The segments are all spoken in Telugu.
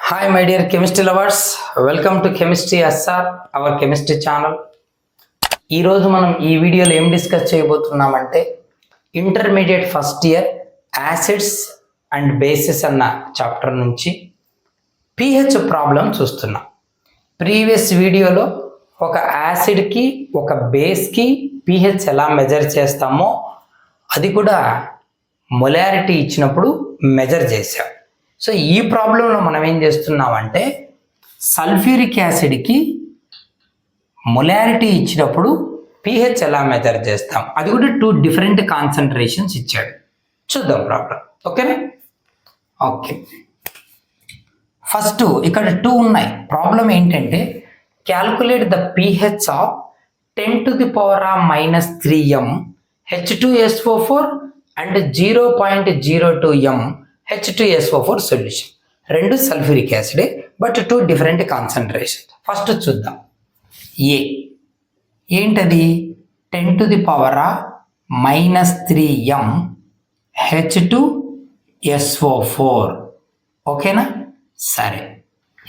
Hi, my dear chemistry lovers. Welcome to Chemistry SR, our chemistry channel. ఈరోజు మనం ఈ వీడియోలో ఏం డిస్కస్ చేయబోతున్నామంటే intermediate first year acids and bases అన్న చాప్టర్ నుంచి pH ప్రాబ్లం చూస్తున్నాం. ప్రీవియస్ వీడియోలో ఒక యాసిడ్కి ఒక బేస్కి pH ఎలా మెజర్ చేస్తామో అది కూడా మొలారిటీ ఇచ్చినప్పుడు మెజర్ చేసాం. సో ఈ ప్రాబ్లంలో మనం ఏం చేస్తున్నామంటే సల్ఫ్యూరిక్ యాసిడ్కి మొలారిటీ ఇచ్చినప్పుడు pH ఎలా మెజర్ చేస్తాం, అది కూడా 2 డిఫరెంట్ కాన్సన్ట్రేషన్స్ ఇచ్చాడు. చూద్దాం ప్రాబ్లం. ఓకేనా? ఓకే, ఫస్ట్ ఇక్కడ 2 ఉన్నాయి. ప్రాబ్లం ఏంటంటే calculate the pH of 10⁻³ H2SO4 and 0.02 H2SO4 solution. రెండు సల్ఫ్యూరిక్ యాసిడే బట్ 2 డిఫరెంట్ కాన్సన్ట్రేషన్. ఫస్ట్ చూద్దాం. ఏంటది? 10⁻³ H2SO4. ఓకేనా? సరే,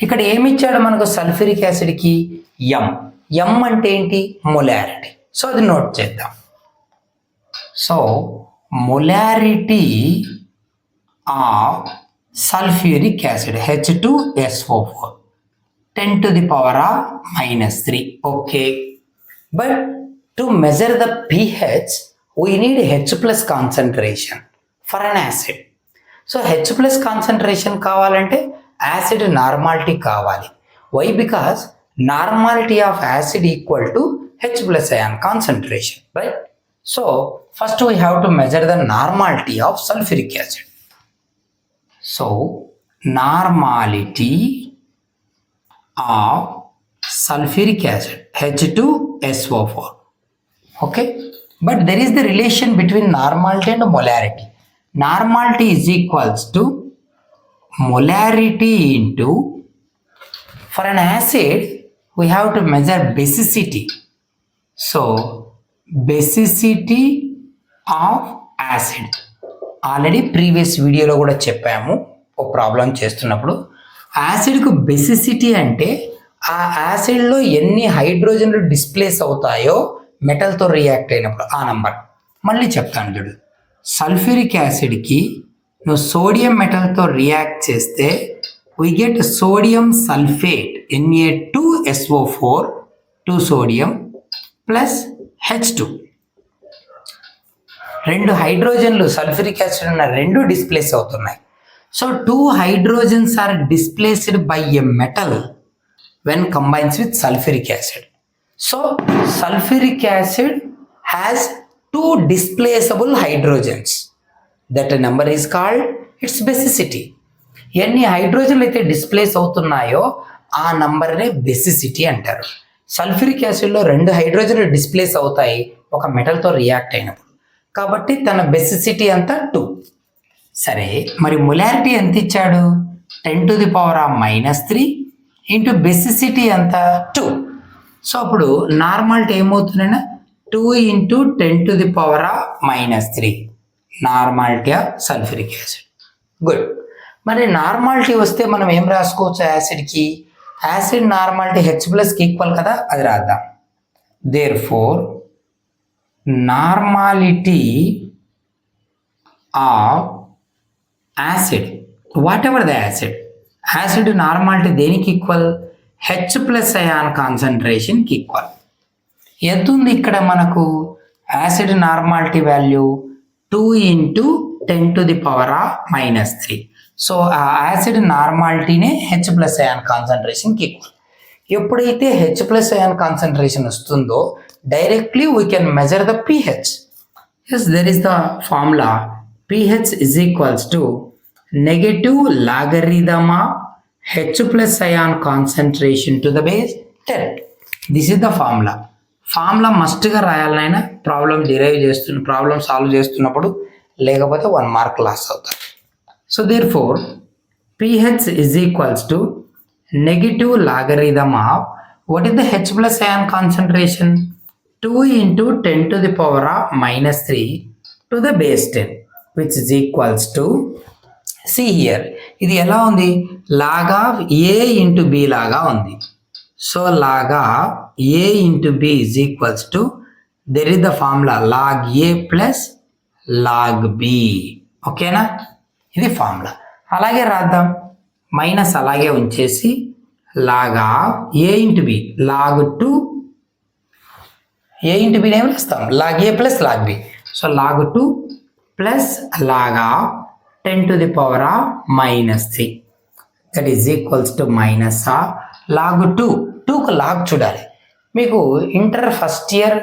ఇక్కడ ఏమి ఇచ్చాడు మనకు సల్ఫ్యూరిక్ యాసిడ్కి? M అంటే ఏంటి? మొలారిటీ. సో అది నోట్ చేద్దాం. So molarity of sulfuric acid H2SO4 10⁻³ okay, but to measure the pH we need H+ concentration for an acid. So H+ concentration కావాలంటే యాసిడ్ నార్మాలిటీ కావాలి. Why? Because normality of acid equal to H+ ion concentration, right? So first we have to measure the normality of sulfuric acid. So normality of sulfuric acid H2SO4. Okay, but there is the relation between normality and molarity. Normality is equals to molarity into, for an acid we have to measure basicity. So basicity of acid already previous వీడియోలో కూడా చెప్పాము. ఒక ప్రాబ్లం చేస్తున్నప్పుడు యాసిడ్కు బేసిసిటీ అంటే ఆ యాసిడ్లో ఎన్ని హైడ్రోజన్లు డిస్ప్లేస్ అవుతాయో మెటల్తో రియాక్ట్ అయినప్పుడు ఆ నంబర్. మళ్ళీ చెప్తాను చూడు. సల్ఫ్యూరిక్ యాసిడ్కి నువ్వు సోడియం మెటల్తో రియాక్ట్ చేస్తే we get sodium sulphate Na2SO4 2 sodium plus H2. రెండు హైడ్రోజన్లు సల్ఫ్యూరిక్ యాసిడ్ ఉన్న రెండు డిస్ప్లేస్ అవుతున్నాయి. So 2 hydrogens are displaced by a metal when combines with sulphuric acid. So sulphuric acid has 2 displaceable hydrogens. That number is called its basicity. ఎన్ని హైడ్రోజన్లు అయితే డిస్ప్లేస్ అవుతున్నాయో ఆ నంబర్నే బేసిసిటీ అంటారు. సల్ఫ్యూరిక్ యాసిడ్లో 2 హైడ్రోజన్లు డిస్ప్లేస్ అవుతాయి ఒక మెటల్తో రియాక్ట్ అయినప్పుడు, కాబట్టి తన బేసిసిటీ అంతా 2. సరే, మరి మొలారిటీ ఎంత ఇచ్చాడు? 10⁻³ ఇంటూ బేసిసిటీ అంత 2. సో అప్పుడు నార్మాలిటీ ఏమవుతుందన్నా 2 × 10⁻³ normality of sulphuric acid. Good. మరి నార్మాలిటీ వస్తే మనం ఏం రాసుకోవచ్చు యాసిడ్కి? యాసిడ్ నార్మాలిటీ H+కి ఈక్వల్ కదా, అది రాద్దాం. Therefore normality of acid, whatever the acid normality దేనికి ఈక్వల్? H+ ion concentration కి ఈక్వల్. ఎంత ఉంది ఇక్కడ మనకు? యాసిడ్ నార్మాలిటీ వాల్యూ 2 × 10⁻³ సో ఆ యాసిడ్ నార్మాలిటీనే H+ ion concentration కి ఈక్వల్. ఎప్పుడైతే H+ ion concentration వస్తుందో directly we can measure the pH. Yes, there is the formula. pH is equals to negative logarithm of H+ ion concentration to the base 10. This is the formula. Formula మస్ట్గా రాయాలనైనా ప్రాబ్లం సాల్వ్ చేస్తున్నప్పుడు, లేకపోతే 1 మార్క్ లాస్ అవుతారు. So therefore pH is equals to negative logarithm of, what is the H+ ion concentration? 2 × 10⁻³ to the base 10, which is equals to, see here, ఇది ఎలా ఉంది, log of A into B లాగా ఉంది. So log of A into B is equals to there is the formula log A plus log B. ఓకేనా, ఇది ఫార్ములా. అలాగే రాద్దాం, మైనస్ అలాగే ఉంచేసి log of A into B log 2 A into B ఏమి రాస్తాం, log A plus log B. So log 2 plus log of 10 to the power of -3 that is equals to minus of log 2. 2కు log చూడాలి. మీకు ఇంటర్ ఫస్ట్ ఇయర్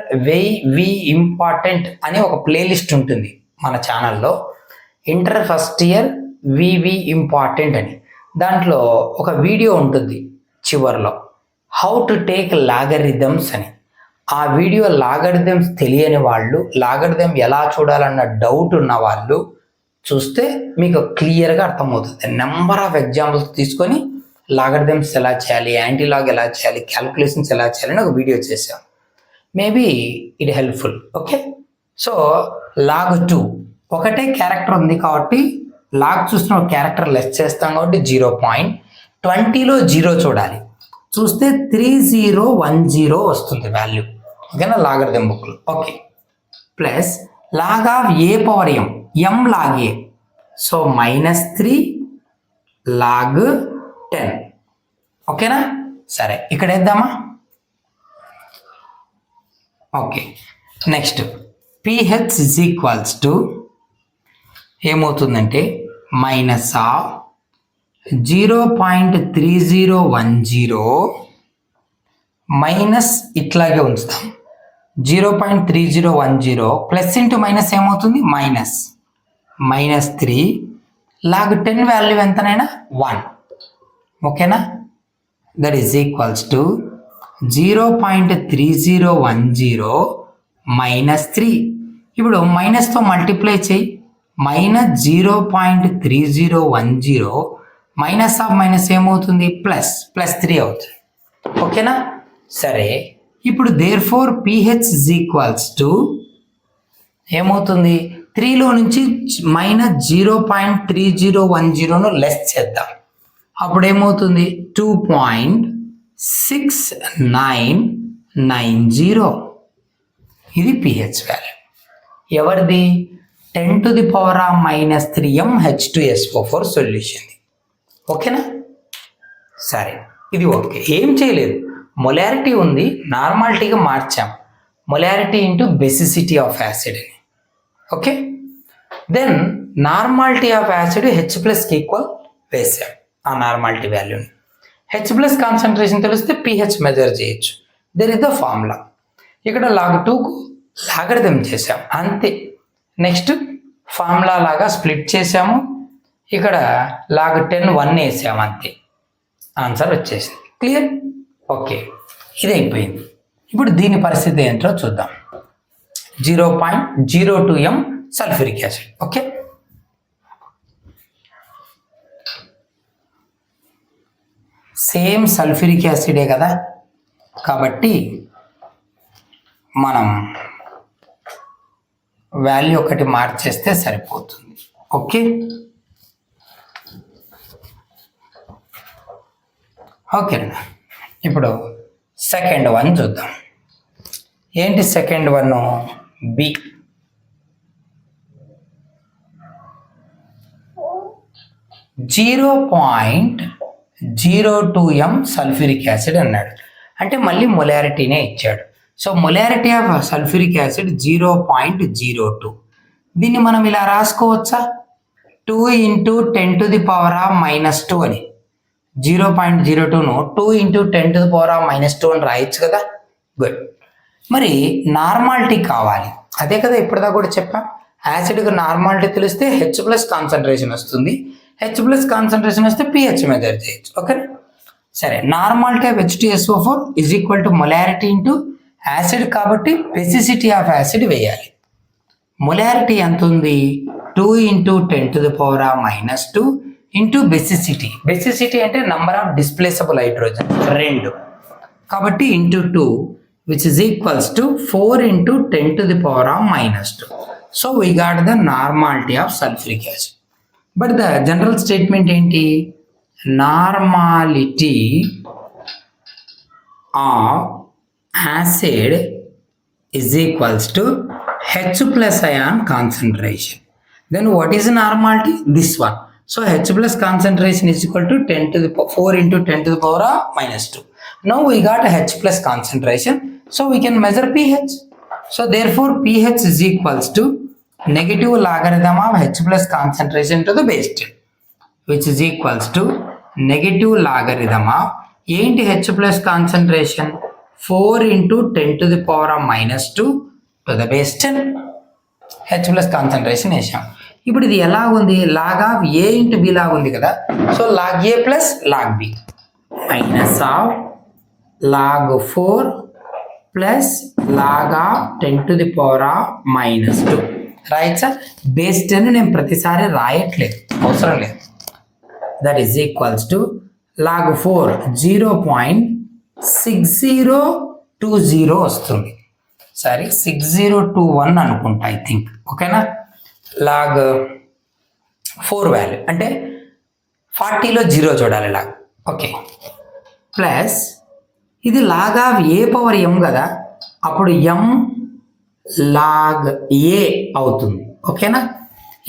వి ఇంపార్టెంట్ అని ఒక ప్లేలిస్ట్ ఉంటుంది మన ఛానల్లో, ఇంటర్ ఫస్ట్ ఇయర్ వి ఇంపార్టెంట్ అని. దాంట్లో ఒక వీడియో ఉంటుంది చివర్లో, హౌ టు టేక్ లాగరిథమ్స్ అని. ఆ వీడియో లాగరిథమ్స్ తెలియని వాళ్ళు, లాగరిథం ఎలా చూడాలన్న డౌట్ ఉన్న వాళ్ళు చూస్తే మీకు క్లియర్గా అర్థమవుతుంది. నెంబర్ ఆఫ్ ఎగ్జాంపుల్స్ తీసుకొని లాగరిథమ్స్ ఎలా చేయాలి, యాంటీ లాగ్ ఎలా చేయాలి, క్యాల్కులేషన్స్ ఎలా చేయాలని ఒక వీడియో చేసాం. Maybe it helpful. Okay, so log 2 ఒకటే క్యారెక్టర్ ఉంది కాబట్టి లాగ్ చూసిన ఒక క్యారెక్టర్ లెస్ చేస్తాం కాబట్టి 0.20లో 0 చూడాలి. చూస్తే 3010 వస్తుంది వాల్యూ. ఓకేనా, లాగరిథం బుక్లో. Okay, plus log of a power m log a. So -3 log 10. ఓకేనా, సరే ఇక్కడ వేద్దామా. Okay, next pH is equals to ఏమవుతుందంటే మైనస్ ఆఫ్ 0.3010 మైనస్ ఇట్లాగే ఉంచుతాం 0.3010 ప్లస్ ఇంటూ మైనస్ ఏమవుతుంది, -3 లాగ్ 10 వాల్యూ ఎంతనైనా 1. ఓకేనా, దట్ ఈజ్ ఈక్వల్స్ టు 0.3010 -3. ఇప్పుడు మైనస్తో మల్టిప్లై చేయి, -0.3010 మైనస్ ఆఫ్ మైనస్ ఏమవుతుంది, +3 అవుతుంది. ఓకేనా, సరే ఇప్పుడు therefore pH is equals to ఏమవుతుంది, 3లో నుంచి -0.3010ను లెస్ చేద్దాం. అప్పుడు ఏమవుతుంది 2.6990. ఇది పిహెచ్ వాల్యూ. ఎవరిది, 10 to the power of -3m H2SO4 solution. ఓకేనా, సరే ఇది ఓకే, ఏం చేయలేదు. మొలారిటీ ఉంది, నార్మాలిటీగా మార్చాం. Molarity into basicity of acid అని. Okay, then normality of acid H+కి ఈక్వల్ వేసాం ఆ నార్మాలిటీ వాల్యూని. H+ కాన్సన్ట్రేషన్ తెలిస్తే పిహెచ్ మెజర్ చేయొచ్చు. There is the formula. ఇక్కడ లాగ్ 2కు లాగరిథం చేసాం అంతే. నెక్స్ట్ ఫార్ములా లాగా స్ప్లిట్ చేసాము, ఇక్కడ లాగ్ 10 1 వేసాము అంతే, ఆన్సర్ వచ్చేసింది. క్లియర్, ఓకే, ఇది అయిపోయింది. ఇప్పుడు దీని పరిస్థితి ఏంటో చూద్దాం. 0.02m sulphuric acid. Okay, same sulphuric యాసిడే కదా, కాబట్టి మనం వాల్యూ ఒకటి మార్చేస్తే సరిపోతుంది. ఓకే, ఓకేనా, ఇప్పుడు సెకండ్ వన్ చూద్దాం. ఏంటి second one, B. .02m sulphuric acid అన్నాడు, అంటే మళ్ళీ మొలారిటీనే ఇచ్చాడు. So molarity of sulphuric acid 0.02. దీన్ని మనం ఇలా రాసుకోవచ్చా, 2 × 10 to the power of -2 అని. 0.02ను 2 × 10 to the power of -2 అని రాయొచ్చు కదా. గుడ్. మరి నార్మాలిటీ కావాలి, అదే కదా ఇప్పటిదా కూడా చెప్పా. యాసిడ్కి నార్మాలిటీ తెలిస్తే H+ కాన్సన్ట్రేషన్ వస్తుంది, H+ కాన్సన్ట్రేషన్ వస్తే pH మెజర్ చేయొచ్చు. ఓకే, సరే normality of H2SO4 is equal to molarity into acid కాబట్టి బెసిసిటీ ఆఫ్ యాసిడ్ వేయాలి. మొలారిటీ ఎంత ఉంది, 2 × 10 to the power of -2 into basicity. Basicity అంటే నంబర్ ఆఫ్ డిస్ప్లేసబుల్ హైడ్రోజన్ 2, కాబట్టి into 2 which is equals to 4 × 10 to the power of -2. So we got the normality of sulphuric acid. But the general statement ఏంటి, normality of acid is equals to H plus ion concentration. Then what is normality? This one. So H plus concentration is equal to 10 to the 4 into 10 to the power of minus 2. Now we got a H plus concentration. So we can measure pH. So therefore pH is equals to negative logarithm of H plus concentration to the base 10, which is equals to negative logarithm of H plus concentration 4 into 10 to the power of minus 2 to the base 10 H plus concentration వేసాం. ఇప్పుడు ఇది ఎలా ఉంది, log of A into B లాగా ఉంది కదా. So log A plus log b minus of log 4 plus log of 10 to the power of minus 2 రాయచ్చా. బేస్ 10 నేను ప్రతిసారి రాయట్లేదు, అవసరం లేదు. That is equals to log 4 0.6020 వస్తుంది. సరే 6021 అనుకుంటా, ఐ థింక్. ఓకేనా. లాగ్ 4 వాల్యూ అంటే 40లో 0 చూడాలి లాగ్. ఓకే. ప్లస్ ఇది లాగ్ ఆఫ్ ఏ పవర్ ఎం కదా, అప్పుడు ఎం లాగ్ ఏ అవుతుంది. ఓకేనా.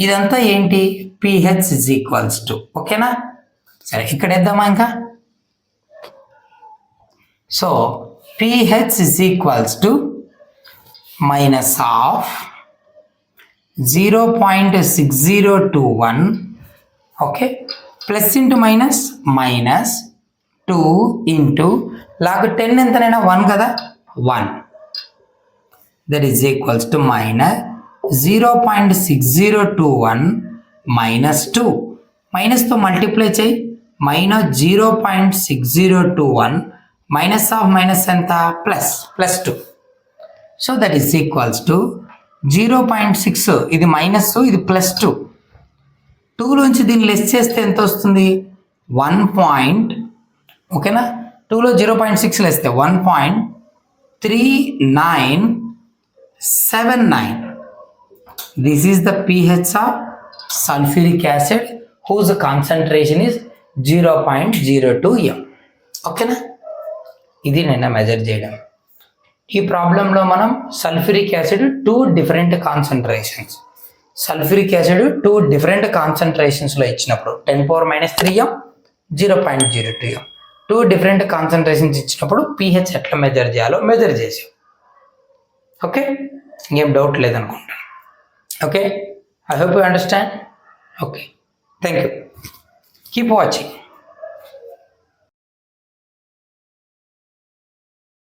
ఇదంతా ఏంటి, పిహెచ్ ఇజ్ ఈక్వల్స్ టు. ఓకేనా. సరే ఇక్కడ వేద్దామా ఇంకా. So pH is equals to minus of 0.6021, okay, plus into minus 2 into log 10 ఎంతనైనా 1 కదా, 1, that is equals to minus 0.6021 minus 2, minus తో మల్టిప్లై చేయి, minus 0.6021 మైనస్ ఆఫ్ మైనస్ ఎంత, plus 2. So that is equals to 0.6, ఇది మైనస్, ఇది ప్లస్ 2. 2లోంచి దీన్ని లెస్ చేస్తే ఎంత వస్తుంది, 1. ఓకేనా. 2లో 0.6 లేస్తే 1.3979. This is the pH of sulphuric acid whose concentration is 0.02 m. ఓకేనా. ఇది నిన్న మెజర్ చేయడం. ఈ ప్రాబ్లంలో మనం sulphuric acid 2 different concentrations, sulphuric acid 2 different కాన్సన్ట్రేషన్స్లో ఇచ్చినప్పుడు 10⁻³ m, 0.02 m, 2 డిఫరెంట్ కాన్సన్ట్రేషన్స్ ఇచ్చినప్పుడు pH ఎట్లా మెజర్ చేయాలో మెజర్ చేసాం. ఓకే, ఇంకేం డౌట్ లేదనుకుంటాను. Okay, I hope you understand. Okay, thank you, keep watching.